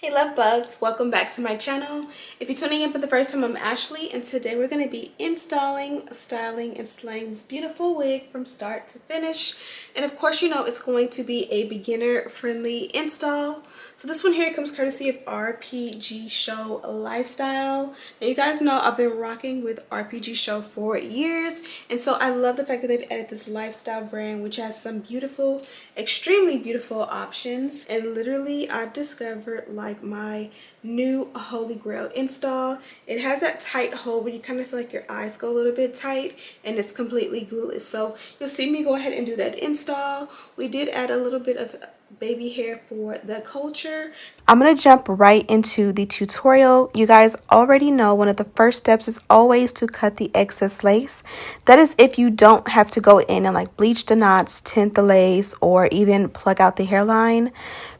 Hey love bugs, welcome back to my channel. If you're tuning in for the first time, I'm Ashley, and today we're going to be installing, styling, and slaying this beautiful wig from start to finish. And of course, you know it's going to be a beginner friendly install. So this one here comes courtesy of Rpgshow Lifestyle. Now you guys know I've been rocking with Rpgshow for years, and so I love the fact that they've added this lifestyle brand which has some beautiful, extremely beautiful options. And literally I've discovered like my new holy grail install. It has that tight hold where you kind of feel like your eyes go a little bit tight, and it's completely glueless. So you'll see me go ahead and do that install. We did add a little bit of baby hair for the culture. I'm going to jump right into the tutorial. You guys already know one of the first steps is always to cut the excess lace. That is if you don't have to go in and like bleach the knots, tint the lace, or even plug out the hairline.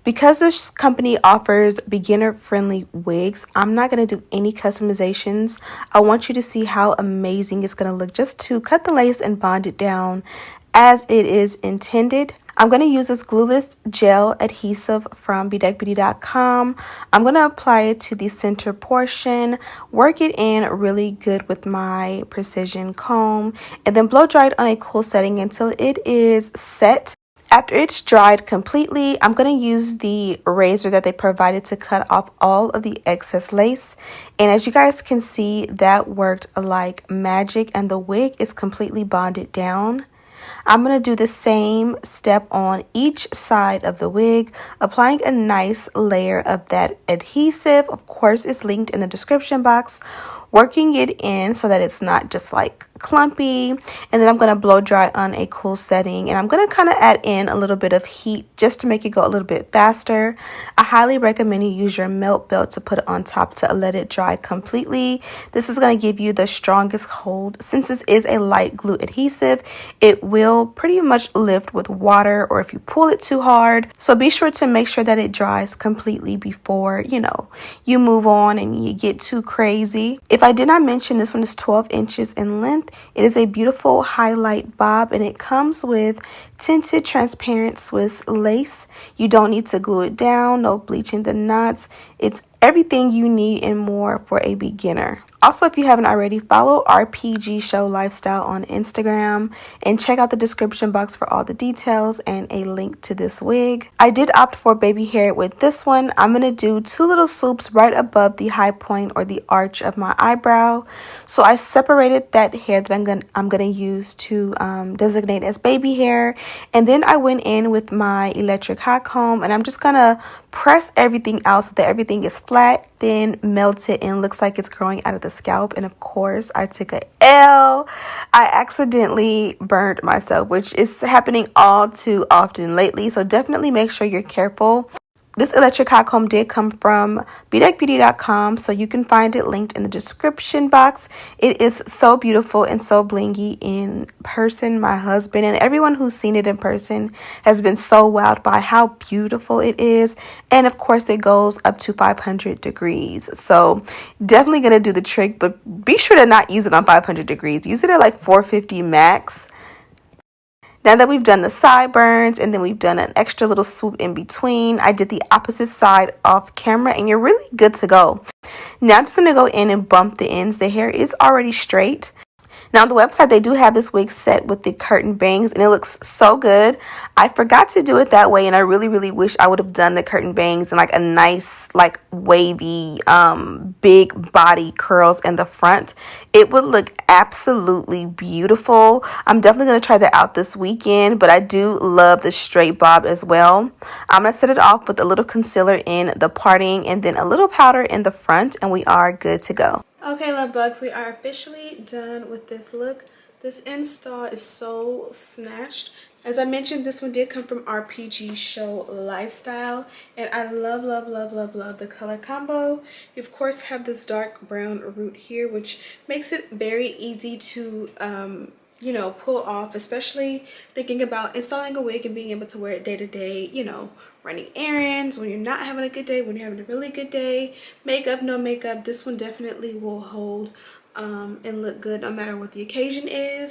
Because this company offers beginner friendly wigs, I'm not going to do any customizations. I want you to see how amazing it's going to look just to cut the lace and bond it down as it is intended. I'm going to use this glueless gel adhesive from bedeckbeauty.com. I'm going to apply it to the center portion, work it in really good with my precision comb, and then blow dry it on a cool setting until it is set. After it's dried completely, I'm going to use the razor that they provided to cut off all of the excess lace. And as you guys can see, that worked like magic, and the wig is completely bonded down. I'm going to do the same step on each side of the wig, applying a nice layer of that adhesive. Of course, it's linked in the description box. Working it in so that it's not just like clumpy, and then I'm going to blow dry on a cool setting, and I'm going to kind of add in a little bit of heat just to make it go a little bit faster. I highly recommend you use your melt belt to put it on top to let it dry completely. This is going to give you the strongest hold. Since this is a light glue adhesive, it will pretty much lift with water or if you pull it too hard. So be sure to make sure that it dries completely before you move on and you get too crazy. If I did not mention, this one is 12 inches in length. It is a beautiful highlight bob, and it comes with tinted transparent Swiss lace. You don't need to glue it down, no bleaching the knots. It's everything you need and more for a beginner. Also, if you haven't already, follow Rpgshow Lifestyle on Instagram and check out the description box for all the details and a link to this wig. I did opt for baby hair with this one. I'm going to do two little swoops right above the high point or the arch of my eyebrow. So I separated that hair that I'm gonna use to designate as baby hair, and then I went in with my electric hot comb, and I'm just gonna press everything out so that everything is flat, then melt it and looks like it's growing out of the scalp. And of course, I took a L. I accidentally burned myself, which is happening all too often lately, so definitely make sure you're careful. This electric hot comb did come from bedeckbeauty.com, so you can find it linked in the description box. It is so beautiful and so blingy in person. My husband and everyone who's seen it in person has been so wowed by how beautiful it is. And of course, it goes up to 500 degrees. So definitely going to do the trick, but be sure to not use it on 500 degrees. Use it at like 450 max. Now that we've done the sideburns and then we've done an extra little swoop in between, I did the opposite side off camera, and you're really good to go. Now I'm just going to go in and bump the ends. The hair is already straight. Now on the website, they do have this wig set with the curtain bangs, and it looks so good. I forgot to do it that way, and I really wish I would have done the curtain bangs and like a nice like wavy big body curls in the front. It would look absolutely beautiful. I'm definitely going to try that out this weekend, but I do love the straight bob as well. I'm going to set it off with a little concealer in the parting and then a little powder in the front, and we are good to go. Okay, love bugs, we are officially done with this look. This install is so snatched. As I mentioned, this one did come from Rpgshow Lifestyle, and I love the color combo. You of course have this dark brown root here, which makes it very easy to pull off, especially thinking about installing a wig and being able to wear it day to day, running errands, when you're not having a good day, when you're having a really good day, makeup, no makeup. This one definitely will hold and look good no matter what the occasion is.